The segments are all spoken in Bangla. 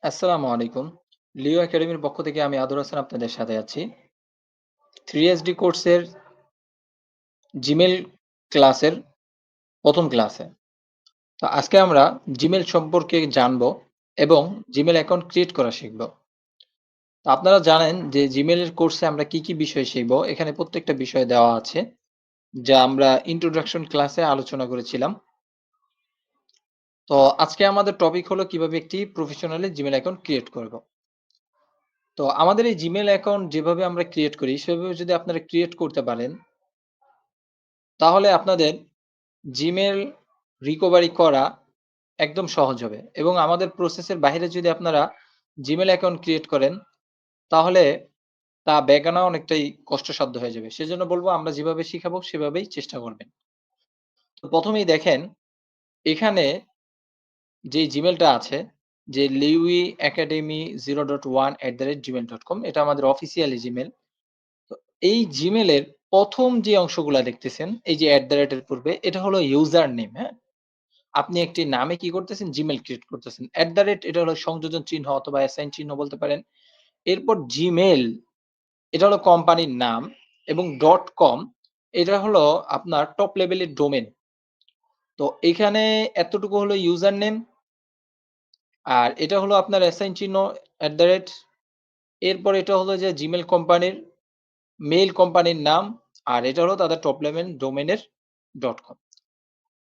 আসসালামু আলাইকুম। লিও একাডেমির পক্ষ থেকে আমি আদর হাসান আপনাদের সাথে আছি। 3SD কোর্সের Gmail ক্লাসের ১ম ক্লাসে। তো আজকে আমরা Gmail সম্পর্কে জানবো এবং Gmail অ্যাকাউন্ট ক্রিয়েট করা শিখব। তো আপনারা জানেন যে Gmail এর কোর্সে আমরা কি বিষয় শিখব? এখানে প্রত্যেকটা বিষয় দেওয়া আছে, যা আমরা ইন্ট্রোডাকশন ক্লাসে আলোচনা করেছিলাম। তো আজকে আমাদের টপিক হলো কিভাবে একটি প্রফেশনালি Gmail অ্যাকাউন্ট ক্রিয়েট করব। তো আমাদের এই Gmail অ্যাকাউন্ট যেভাবে আমরা ক্রিয়েট করি, সেভাবে যদি আপনারা ক্রিয়েট করতে পারেন তাহলে আপনাদের Gmail রিকভারি করা একদম সহজ হবে এবং আমাদের প্রসেসের বাহিরে যদি আপনারা Gmail অ্যাকাউন্ট ক্রিয়েট করেন, তাহলে তা ব্যাক আনা অনেকটাই কষ্টসাধ্য হয়ে যাবে। সেজন্য বলব আমরা যেভাবে শিখাবো সেভাবেই চেষ্টা করবেন। তো ১ম এই দেখেন এখানে যে Gmail টা আছে যে liwiacademy0.1@gmail.com এটা আমাদের অফিসিয়ালি Gmail। তো এই Gmail এর ১ম যে অংশগুলা দেখতেছেন এই যে এর পূর্বে এটা হলো ইউজার নেম, হ্যাঁ? আপনি একটি নামে কি করতেছেন? Gmail ক্রিয়েট করতেছেন। এটা হলো সংযোজন চিহ্ন অথবা অ্যাসাইন চিহ্ন বলতে পারেন। এরপর Gmail এটা হলো কোম্পানির নাম এবং .com এটা হলো আপনার টপ লেভেলের ডোমেইন। তো এখানে এতটুকু হলো ইউজার নেম আর এটা হলো আপনার অ্যাসাইন চিহ্ন এট দ্যা রেট এরপর এটা হলো যে Gmail কোম্পানির মেইল কোম্পানির নাম আর এটা হলো তাদের টপ লেভেল ডোমেইনের .com।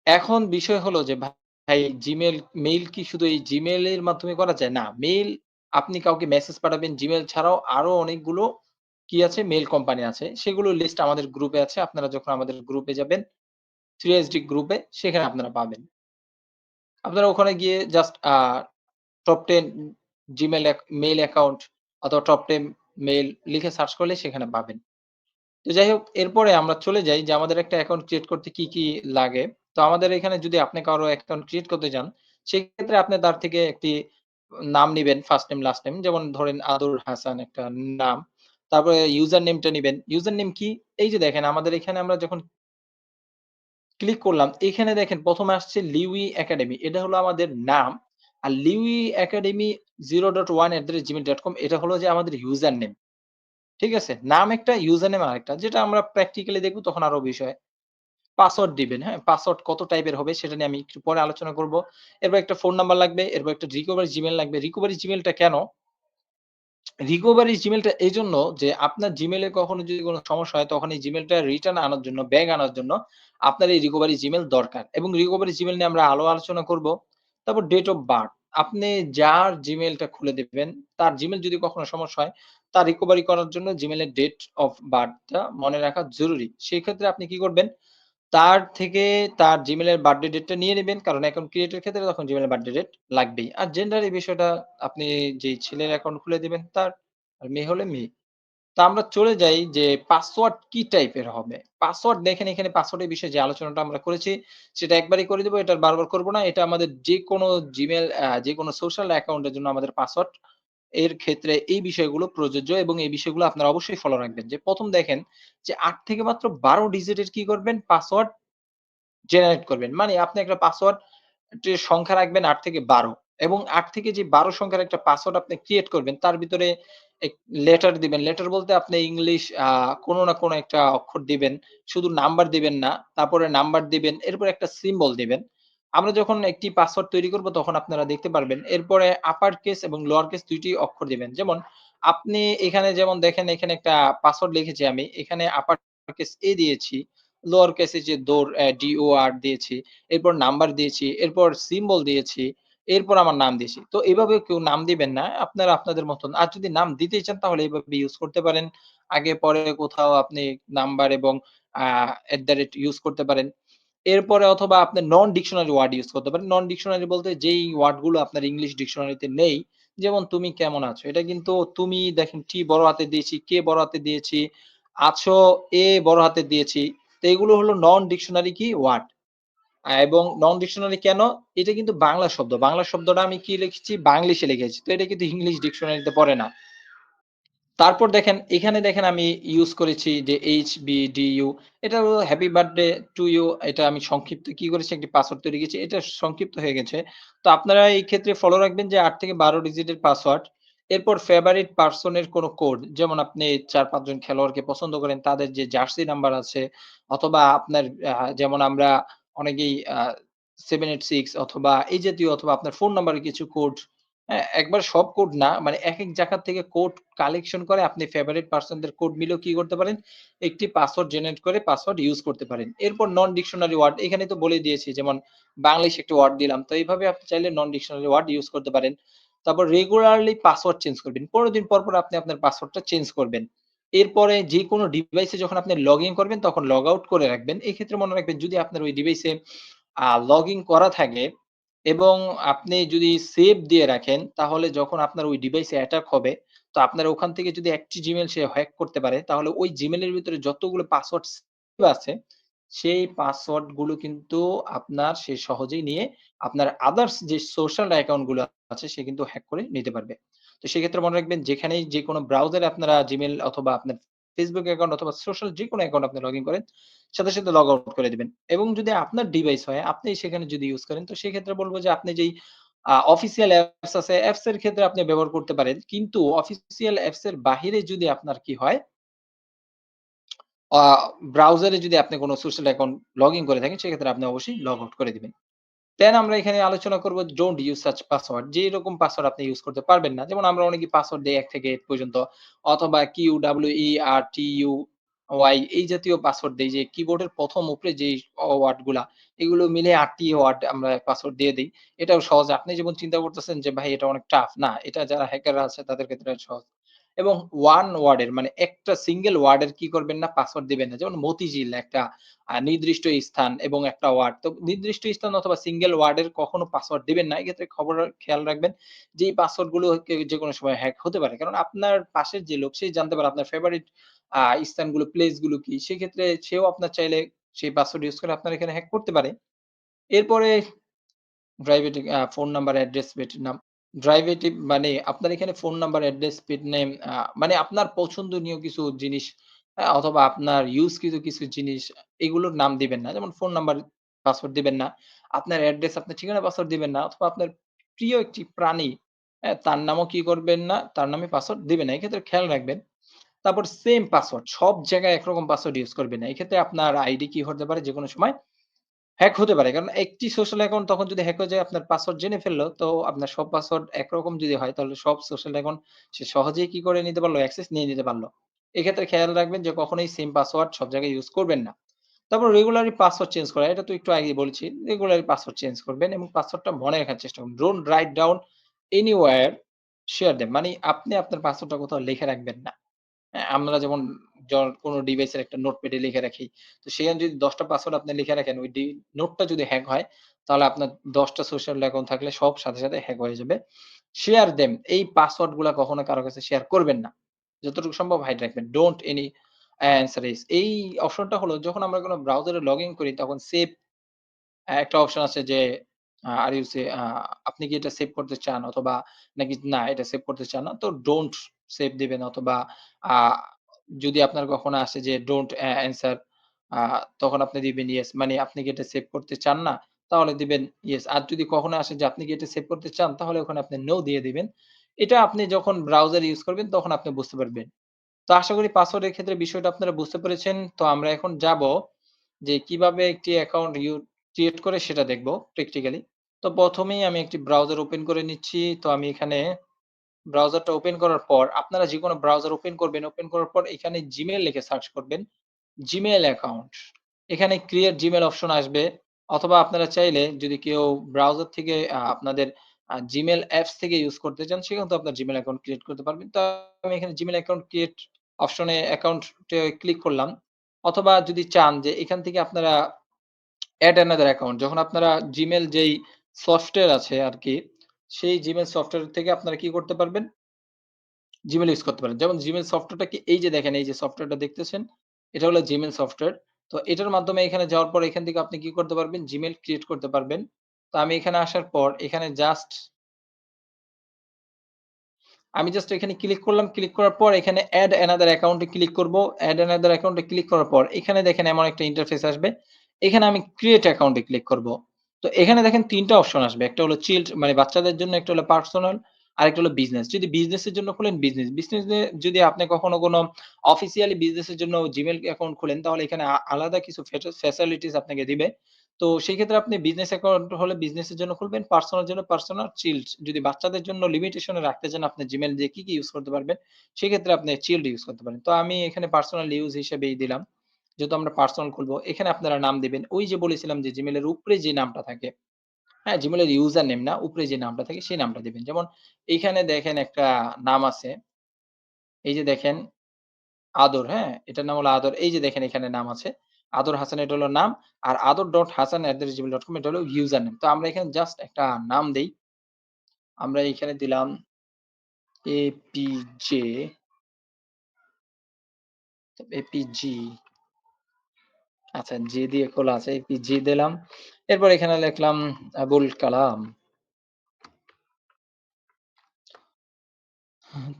এখন বিষয় হলো যে ভাই Gmail মেইল কি শুধু এই Gmail এর মাধ্যমে করা যায়? না, মেইল আপনি কাউকে মেসেজ পাঠাবেন Gmail ছাড়াও আরো অনেকগুলো কি আছে মেইল কোম্পানি আছে। সেগুলোর লিস্ট আমাদের গ্রুপে আছে। আপনারা যখন আমাদের গ্রুপে যাবেন 3SD গ্রুপে সেখানে আপনারা পাবেন। আপনারা ওখানে গিয়ে just top 10 Gmail mail account অথবা টপ 10 মেইল লিখে সার্চ করলে সেখানে পাবেন। তো যাই হোক এরপরে আমরা চলে যাই যে আমাদের একটা অ্যাকাউন্ট ক্রিয়েট করতে কি লাগে। তো আমাদের এখানে যদি আপনি কারো অ্যাকাউন্ট ক্রিয়েট করতে যান, সেক্ষেত্রে আপনি তার থেকে একটি নাম নিবেন ফার্স্ট নেম, লাস্ট নেম। যেমন ধরেন আদর হাসান একটা নাম। তারপরে ইউজার নেমটা নিবেন। ইউজার নেম কি? এই যে দেখেন আমাদের এখানে আমরা যখন ক্লিক করলাম, এখানে দেখেন ১ম এ আসছে লিউই একাডেমি। এটা হলো আমাদের নাম। আর লিউই একাডেমি 0.1@gmail.com এটা হলো যে আমাদের ইউজার নেম। ঠিক আছে? নাম একটা, ইউজার নেম আরেকটা। যেটা আমরা প্র্যাকটিক্যালি দেখব তখন আরো বিষয়। পাসওয়ার্ড দিবেন, হ্যাঁ? পাসওয়ার্ড কত টাইপের হবে সেটা নিয়ে আমি একটু পরে আলোচনা করব। এরপর একটা ফোন নাম্বার লাগবে, এরপর একটা রিকভারি জিমেইল লাগবে। রিকভারি জিমেইলটা কেন? রিকভারি জিমেইলটা এজন্য যে আপনার জিমেইলে কখনো যদি কোন সমস্যা হয় তখন এই জিমেইলটা রিটার্ন আনার জন্য, ব্যাক আনার জন্য আপনার এই রিকভারি জিমেইল দরকার। এবং রিকভারি জিমেইল নিয়ে আমরা আলোচনা করব। তারপর ডেট অফ বার্থ। আপনি যার জিমেইলটা খুলে দিবেন, তার জিমেইল যদি কখনো সমস্যা হয়, তার রিকভারি করার জন্য জিমেইলের ডেট অফ বার্থটা মনে রাখা জরুরি। সেই ক্ষেত্রে আপনি কি করবেন? তার থেকে তার Gmail এর বার্থডে ডেটটা নিয়ে নিবেন। কারণ অ্যাকাউন্ট ক্রিয়েট এর ক্ষেত্রে তখন Gmail এর বার্থডে ডেট লাগবেই। আর জেন্ডার এই বিষয়টা আপনি যেই ছেলের অ্যাকাউন্ট খুলে দিবেন তার, আর মেয়ে হলে মেয়ে। তো আমরা চলে যাই যে পাসওয়ার্ড কি টাইপের হবে? পাসওয়ার্ড দেখেন এখানে পাসওয়ার্ডের বিষয়ে যে আলোচনাটা আমরা করেছি সেটা একবারই করে দিব। এটা আর বারবার করব না। এটা আমাদের যেকোনো Gmail যেকোনো সোশ্যাল অ্যাকাউন্টের জন্য আমাদের পাসওয়ার্ড এর ক্ষেত্রে এই বিষয়গুলো প্রযোজ্য এবং এই বিষয়গুলো আপনারা অবশ্যই ফলো রাখবেন। যে ১ম দেখেন যে ৮ থেকে মাত্র ১২ ডিজিটের কি করবেন? পাসওয়ার্ড জেনারেট করবেন। মানে আপনি একটা পাসওয়ার্ড টির সংখ্যা রাখবেন ৮ থেকে ১২ এবং ৮ থেকে যে ১২ সংখ্যার একটা পাসওয়ার্ড আপনি ক্রিয়েট করবেন তার ভিতরে এক লেটার দিবেন। লেটার বলতে আপনি ইংলিশ কোন না কোন একটা অক্ষর দিবেন। শুধু নাম্বার দিবেন না। তারপরে নাম্বার দিবেন। এরপর একটা সিম্বল দিবেন। আমরা যখন একটি পাসওয়ার্ড তৈরি করব তখন আপনারা দেখতে পারবেন। এরপরে আপার কেস এবং লোয়ার কেস ২ টি অক্ষর দিবেন। যেমন আপনি এখানে যেমন দেখেন এখানে একটা পাসওয়ার্ড লিখেছি আমি। এখানে আপার কেস A দিয়েছি। লোয়ার কেসে যে দৌড় DOR দিয়েছি। এরপর নাম্বার দিয়েছি, এরপর সিম্বল দিয়েছি, এরপর আমার নাম দিয়েছি। তো এভাবে কেউ নাম দিবেন না। আপনারা আপনাদের মতন। আর যদি নাম দিতেই চান তাহলে এভাবে ইউজ করতে পারেন। আগে পরে কোথাও আপনি নাম্বার এবং আ ইউজ করতে পারেন। এরপরে অথবা আপনি নন ডিকশনারি ওয়ার্ড ইউজ করতে পারেন। নন ডিকশনারি বলতে যেই ওয়ার্ড গুলো আপনার ইংলিশ ডিকশনারিতে নেই, যেমন তুমি কেমন আছো? এটা কিন্তু তুমি দেখেন টি বড় হাতে দিয়েছি, কে বড় হাতে দিয়েছি, আছো এ বড় হাতে দিয়েছি। তো এগুলো হলো নন ডিকশনারি কি ওয়ার্ড। এবং নন ডিকশনারি কেন? এটা কিন্তু বাংলা শব্দ। বাংলা শব্দটা আমি কি লিখেছি? বাংলিশে লিখেছি। তো এটা কিন্তু ইংলিশ ডিকশনারিতে পড়ে না। তারপর দেখেন এখানে দেখেন আমি ইউজ করেছি যে HBDU এটা হলো হ্যাপি বার্থডে টু ইউ এটা আমি সংক্ষিপ্ত কি করেছি একটি পাসওয়ার্ড তৈরি করেছি। এটা সংক্ষিপ্ত হয়ে গেছে। তো আপনারা এই ক্ষেত্রে ফলো রাখবেন যে ৮ থেকে ১২ ডিজিটের পাসওয়ার্ড। এরপর ফেভারিট পারসন এর কোনো কোড যেমন আপনি ৪-৫ জন খেলোয়াড়কে পছন্দ করেন তাদের যে জার্সি নাম্বার আছে অথবা আপনার যেমন আমরা অনেকেই 786 অথবা এই জাতীয় অথবা আপনার ফোন নাম্বারের কিছু কোড হ্যাঁ, একবার সব কোড না মানে একেক জায়গা থেকে কোড কালেকশন করে আপনি ফেভারিট পারসন দের কোড মিলেও কি করতে পারেন? একটি পাসওয়ার্ড জেনারেট করে পাসওয়ার্ড ইউস করতে পারেন। এরপর নন ডিকশনারি ওয়ার্ড এখানে তো বলেই দিয়েছি যেমন বাংলিশ একটি ওয়ার্ড দিলাম। তো এইভাবে আপনি চাইলে নন ডিকশনারি ওয়ার্ড ইউস করতে পারেন। তারপর রেগুলারলি পাসওয়ার্ড চেঞ্জ করবেন। ১৫ দিন পর আপনি আপনার পাসওয়ার্ডটা চেঞ্জ করবেন। এরপরে যেকোনো ডিভাইসে যখন আপনি লগইন করবেন তখন লগ আউট করে রাখবেন। এক্ষেত্রে মনে রাখবেন যদি আপনার ওই ডিভাইসে লগইন করা থাকে এবং আপনি যদি সেভ দিয়ে রাখেন, তাহলে যখন আপনার ওই ডিভাইসে অ্যাটাক হবে, তো আপনার ওখান থেকে যদি একটি Gmail সে হ্যাক করতে পারে, তাহলে ওই Gmail এর ভিতরে যতগুলো পাসওয়ার্ড সেভ আছে, সেই পাসওয়ার্ড গুলো কিন্তু আপনার সে সহজেই নিয়ে আপনার আদার্স যে সোশ্যাল অ্যাকাউন্ট গুলো আছে, সে কিন্তু হ্যাক করে নিতে পারবে। তো সেক্ষেত্রে মনে রাখবেন যেখানেই যেকোনো ব্রাউজারে আপনারা Gmail অথবা আপনার Facebook অ্যাকাউন্ট অথবা সোশ্যাল যেকোনো অ্যাকাউন্ট আপনি লগইন করেন, সাথে লগ আউট করে দিবেন। এবং যদি আপনার ডিভাইস হয়, আপনি সেখানে যদি ইউজ করেন, তো সেক্ষেত্রে বলব যে আপনি যেই অফিসিয়াল অ্যাপস আছে, অ্যাপস এর ক্ষেত্রে আপনি ব্যবহার করতে পারেন। কিন্তু অফিসিয়াল অ্যাপস এর বাহিরে যদি আপনার কি হয়, আ ব্রাউজারে যদি আপনি কোন সোশ্যাল অ্যাকাউন্ট লগইন করে থাকেন, সেক্ষেত্রে আপনি অবশ্যই লগ আউট করে দিবেন। দেন আমরা এখানে আলোচনা করব ডোন্ট ইউজ সাচ পাসওয়ার্ড। যে এরকম পাসওয়ার্ড আপনি ইউজ করতে পারবেন না। যেমন আমরা অনেকেই পাসওয়ার্ড দেই ১ থেকে ৮ পর্যন্ত অথবা QWERTY এই জাতীয় পাসওয়ার্ড দেই যে কিবোর্ডের ১ম উপরে যেই ওয়ার্ড গুলা এগুলো মিলে ৮ টি ওয়ার্ড আমরা পাসওয়ার্ড দিয়ে দেই। এটাও সহজ। আপনি যেমন চিন্তা করতেছেন যে ভাই এটা অনেক টাফ। না, এটা যারা হ্যাকাররা আছে তাদের ক্ষেত্রে সহজ। এবং ওয়ান ওয়ার্ডের মানে একটা সিঙ্গেল ওয়ার্ডের কি করবেন না পাসওয়ার্ড দিবেন না। যেমন মতিঝিল একটা নির্দিষ্ট স্থান এবং একটা ওয়ার্ড। তো নির্দিষ্ট স্থান অথবা সিঙ্গেল ওয়ার্ডের কখনো পাসওয়ার্ড দিবেন না। এক্ষেত্রে খেয়াল রাখবেন যে এই পাসওয়ার্ড গুলো যেকোনো সময় হ্যাক হতে পারে। কারণ আপনার পাশের যে লোক সে জানতে পারে আপনার ফেভারিট আ স্থানগুলো, প্লেস গুলো কি। সেক্ষেত্রে সেও আপনার চাইলে সেই পাসওয়ার্ড ইউস করে আপনার এখানে হ্যাক করতে পারে। এরপরে প্রাইভেট ফোন নাম্বার, অ্যাড্রেস, পেট নাম ড্রাইভেটিভ মানে আপনার এখানে ফোন নাম্বার, অ্যাড্রেস, পেট নেম মানে আপনার পছন্দনীয় কিছু জিনিস অথবা আপনার ইউজ কিছু জিনিস এগুলোর নাম দিবেন না। যেমন ফোন নাম্বার পাসওয়ার্ড দিবেন না। আপনার অ্যাড্রেস, আপনার ঠিকানা পাসওয়ার্ড দিবেন না। অথবা আপনার প্রিয় একটি প্রাণী, তার নামও কি করবেন না, তার নামে পাসওয়ার্ড দিবেন না। এক্ষেত্রে খেয়াল রাখবেন। তারপর সেম পাসওয়ার্ড সব জায়গায় একরকম পাসওয়ার্ড ইউজ করবেন না। এক্ষেত্রে আপনার আইডি কি হতে পারে যেকোনো সময় হ্যাক হতে পারে। কারণ একটি সোশ্যাল অ্যাকাউন্ট তখন যদি হ্যাক হয়ে যায় আপনার পাসওয়ার্ড জেনে ফেলল, তো আপনার সব পাসওয়ার্ড একরকম যদি হয় তাহলে সব সোশ্যাল অ্যাকাউন্ট সে সহজেই কি করে নিতে পারল? অ্যাক্সেস নিয়ে নিতে পারল। এক্ষেত্রে খেয়াল রাখবেন যে কখনোই সেম পাসওয়ার্ড সব জায়গায় ইউজ করবেন না। তারপর রেগুলারলি পাসওয়ার্ড চেঞ্জ করা। এটা তো একটু আগেই বলেছি। রেগুলারলি পাসওয়ার্ড চেঞ্জ করবেন এবং পাসওয়ার্ডটা মনে রাখার চেষ্টা করুন। Don't write down anywhere, share them. মানে আপনি আপনার পাসওয়ার্ডটা কোথাও লিখে রাখবেন না। হ্যাঁ, আমরা যেমন কোনো ডিভাইসের একটা নোটপ্যাডে লিখে রাখি। তো সেখানে যদি ১০ টা পাসওয়ার্ড আপনি লিখে রাখেন, ওই নোটটা যদি হ্যাক হয়, তাহলে আপনার ১০ টা সোশ্যাল অ্যাকাউন্ট থাকলে সব সাথে হ্যাক হয়ে যাবে। শেয়ার দেম এই পাসওয়ার্ড গুলা কখনো কারো কাছে শেয়ার করবেন না। যতটুকু সম্ভব হাইড রাখবেন। ডোন্ট এনি অ্যানসার ইস এই অপশনটা হলো যখন আমরা কোনো ব্রাউজারে লগইন করি তখন সেভ একটা অপশন আছে যে আর ইউ সে আপনি কি এটা সেভ করতে চান? অথবা নাকি না এটা সেভ করতে চান না। তো ডোন্ট সেভ দিবেন অথবা আ যদি আপনার কখনো আসে যে ডোন্ট অ্যানসার আ তখন আপনি দিবেন ইয়েস। মানে আপনি কি এটা সেভ করতে চান না? তাহলে দিবেন ইয়েস। আর যদি কখনো আসে যে আপনি কি এটা সেভ করতে চান? তাহলে ওখানে আপনি নো দিয়ে দিবেন। এটা আপনি যখন ব্রাউজার ইউজ করবেন তখন আপনি বুঝতে পারবেন। তো আশা করি পাসওয়ার্ডের ক্ষেত্রে বিষয়টা আপনারা বুঝতে পেরেছেন। তো আমরা এখন যাবো যে কিভাবে একটি অ্যাকাউন্ট ক্রিয়েট করে সেটা দেখব প্র্যাকটিক্যালি। তো ১ম এই আমি একটি ব্রাউজার ওপেন করে নিচ্ছি। তো আমি এখানে ব্রাউজারটা ওপেন করার পর আপনারা যেকোনো ব্রাউজার ওপেন করবেন। ওপেন করার পর এখানে Gmail লিখে সার্চ করবেন। Gmail account. এখানে ক্রিয়েট Gmail অপশন আসবে অথবা আপনারা চাইলে যদি কেউ ব্রাউজার থেকে আপনাদের Gmail অ্যাপস থেকে ইউজ করতে চান সেখানেও তো আপনার Gmail অ্যাকাউন্ট ক্রিয়েট করতে পারবেন। তো আমি এখানে Gmail অ্যাকাউন্ট ক্রিয়েট অপশনে অ্যাকাউন্টে ক্লিক করলাম। অথবা যদি চান যে এখান থেকে আপনারা এড অ্যানাদার অ্যাকাউন্ট যখন আপনারা Gmail যেই সফটওয়্যার আছে আরকি, সেই Gmail সফটওয়্যার থেকে আপনারা কি করতে পারবেন? Gmail ইউজ করতে পারেন। যেমন Gmail সফটওয়্যারটা কি এই যে দেখেন এই যে সফটওয়্যারটা দেখতেছেন, এটা হলো Gmail সফটওয়্যার। তো এটার মাধ্যমে এখানে যাওয়ার পর এখান থেকে আপনি কি করতে পারবেন? Gmail ক্রিয়েট করতে পারবেন। তো আমি এখানে আসার পর এখানে জাস্ট আমি জাস্ট এখানে ক্লিক করলাম। ক্লিক করার পর এখানে এড অ্যানাদার অ্যাকাউন্ট এ ক্লিক করব। এড অ্যানাদার অ্যাকাউন্ট এ ক্লিক করার পর এখানে দেখেন এমন একটা ইন্টারফেস আসবে। এখানে আমি ক্রিয়েট অ্যাকাউন্ট এ ক্লিক করব। তো এখানে দেখেন ৩ টা অপশন আসবে। একটা হলো চিল্ড মানে বাচ্চাদের জন্য, একটা হলো পার্সোনাল, আরেকটা হলো বিজনেস। যদি বিজনেসের জন্য খোলেন বিজনেস। বিজনেসে যদি আপনি কখনো কোনো অফিসিয়ালি বিজনেসের জন্য Gmail অ্যাকাউন্ট খোলেন তাহলে এখানে আলাদা কিছু ফ্যাসিলিটিস আপনাকে দিবে। তো সেই ক্ষেত্রে আপনি বিজনেস অ্যাকাউন্ট হলে বিজনেসের জন্য খুলবেন, পার্সোনাল জন্য পার্সোনাল, চিল্ড যদি বাচ্চাদের জন্য লিমিটেশন এ রাখতে চান আপনি Gmail দিয়ে কি ইউজ করতে পারবেন, সেক্ষেত্রে আপনি চিল্ড ইউজ করতে পারেন। তো আমি এখানে পার্সোনাল ইউজ হিসেবেই দিলাম। যেহেতু আমরা পার্সোনাল খুলবো, এখানে আপনারা নাম দিবেন। ওই যে বলেছিলাম যে Gmail এর উপরে যে নামটা থাকে, হ্যাঁ? Gmail এর ইউজার নেম না, উপরে যে নামটা থাকে সেই নামটা দিবেন। যেমন এইখানে দেখেন একটা নাম আছে। এই যে দেখেন আদর, হ্যাঁ? এটার নাম হলো আদর। এই যে দেখেন এখানে নাম আছে। আদর হাসান এটা হলো নাম। আর ador.hasan@gmail.com এটা হলো ইউজার নেম। তো আমরা এখানে জাস্ট একটা নাম দেই। আমরা এখানে দিলাম এপিজে, এপিজি আচ্ছা জে দিয়ে খোলা আছে। এপিজি দিলাম। এরপর এখানে লিখলাম আবুল কালাম।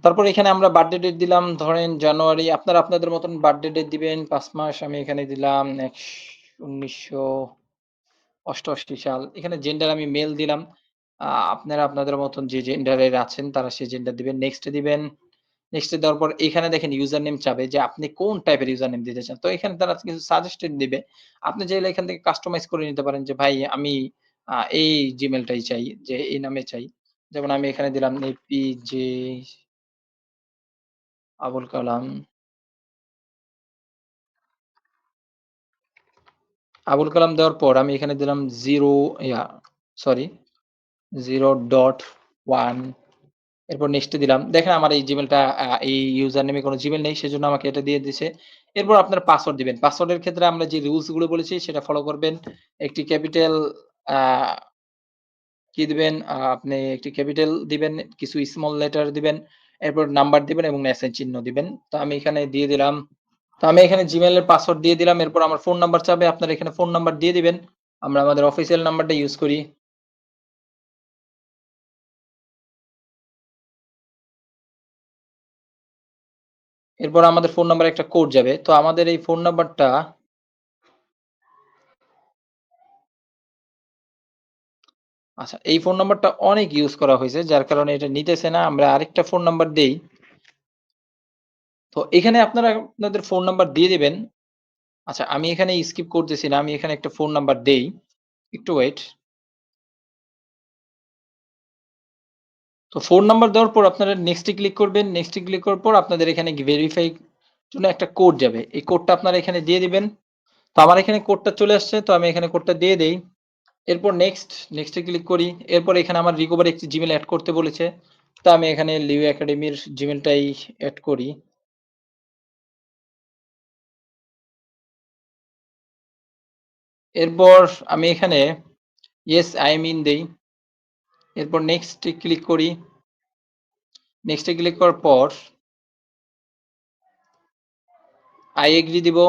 তারপর এখানে আমরা বার্থডে ডেট দিলাম ধরেন জানুয়ারি। আপনারা আপনাদের মতন বার্থডে ডেট দিবেন ৫ মাস। আমি এখানে দিলাম ১৯৮৮ সাল। এখানে জেন্ডার আমি মেল দিলাম। আপনারা আপনাদের মতন যে জেন্ডারের আছেন তারা সেই জেন্ডার দিবেন। নেক্সট এ দিবেন। নেক্সট এ দেওয়ার পর এখানে দেখেন ইউজার নেম চাবে যে আপনি কোন টাইপের ইউজার নেম দিতে চান। তো এখানে তারা কিছু সাজেস্টেড দিবে। আপনি চাইলে এখান থেকে কাস্টমাইজ করে নিতে পারেন যে ভাই আমি এই জিমেইল টাই চাই যে এই নামে চাই। যেমন আমি এখানে দিলাম এপিজে আবুল কালাম। আবুল কালাম দেওয়ার পর আমি এখানে দিলাম 0 সরি 0.1 এরপর নেক্সট এ দিলাম। দেখেন আমার এই জিমেইলটা এই ইউজার নেমে কোনো জিমেইল নেই। সেজন্য আমাকে এটা দিয়ে দিছে। এরপর আপনার পাসওয়ার্ড দিবেন। পাসওয়ার্ডের ক্ষেত্রে আমরা যে রুলস গুলো বলেছি সেটা ফলো করবেন। একটি ক্যাপিটাল আ কি দিবেন? আপনি একটি ক্যাপিটাল দিবেন, কিছু স্মল লেটার দিবেন, এরপর নাম্বার দিবেন এবং চিহ্ন দিবেন। তো আমি এখানে দিয়ে দিলাম। তো আমি এখানে Gmail এর পাসওয়ার্ড দিয়ে দিলাম। এরপর আমার ফোন নাম্বার চাবে। আপনারা এখানে ফোন নাম্বার দিয়ে দিবেন। আমরা আমাদের অফিসিয়াল নাম্বারটা ইউজ করি। এরপর আমাদের ফোন নাম্বারে একটা কোড যাবে। তো আমাদের এই ফোন নাম্বারটা আচ্ছা এই ফোন নাম্বারটা অনেক ইউজ করা হইছে। যার কারণে এটা নিতেছে না। আমরা আরেকটা ফোন নাম্বার দেই। তো এখানে আপনারা আপনাদের ফোন নাম্বার দিয়ে দিবেন। আচ্ছা আমি এখানে স্কিপ করতেছি না। আমি এখানে একটা ফোন নাম্বার দেই। একটু ওয়েট। তো ফোন নাম্বার দেওয়ার পর আপনারা নেক্সট এ ক্লিক করবেন। নেক্সট এ ক্লিক করার পর আপনাদের এখানে ভেরিফাই জন্য একটা কোড যাবে। এই কোডটা আপনারা এখানে দিয়ে দিবেন। তো আমার এখানে কোডটা চলে আসছে। তো আমি এখানে কোডটা দিয়ে দেই। এরপর নেক্সট এ ক্লিক করি। এরপর এখানে আমার রিকভারি একটি জিমেইল এড করতে বলেছে। তো আমি এখানে লিও একাডেমির জিমেইলটাই এড করি। এরপর আমি এখানে ইয়েস আই এম ইন দেই। এরপর নেক্সট এ ক্লিক করি। নেক্সট এ ক্লিক করার পর আই এগ্রি দিব।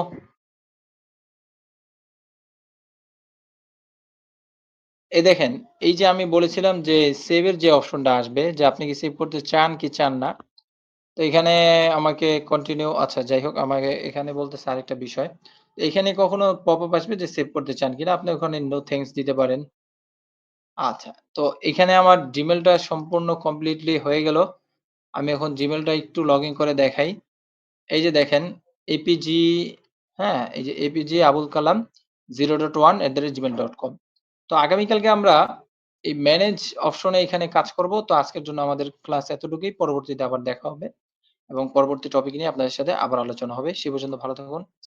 এই দেখেন, এই যে আমি বলেছিলাম যে সেভ এর যে অপশনটা আসবে যে আপনি কি সেভ করতে চান কি চান না। তো এখানে আমাকে কন্টিনিউ আচ্ছা যাই হোক আমাকে এখানে বলতেছে আরেকটা বিষয়। এখানে কখনো পপআপ আসবে যে সেভ করতে চান কিনা? আপনি ওখানে নো থ্যাংকস দিতে পারেন। আচ্ছা, তো এখানে আমার Gmailটা সম্পূর্ণ কমপ্লিটলি হয়ে গেল। আমি এখন Gmailটা একটু লগইন করে দেখাই। এই যে দেখেন এপিজি হ্যাঁ? এই যে এপিজি আবুল কালাম 0.1@gmail.com তো আগামীকালকে আমরা এই ম্যানেজ অপশনে এখানে কাজ করব। তো আজকের জন্য আমাদের ক্লাস এতটুকুই। পরবর্তীতে আবার দেখা হবে এবং পরবর্তী টপিক নিয়ে আপনাদের সাথে আবার আলোচনা হবে। সে পর্যন্ত ভালো থাকুন।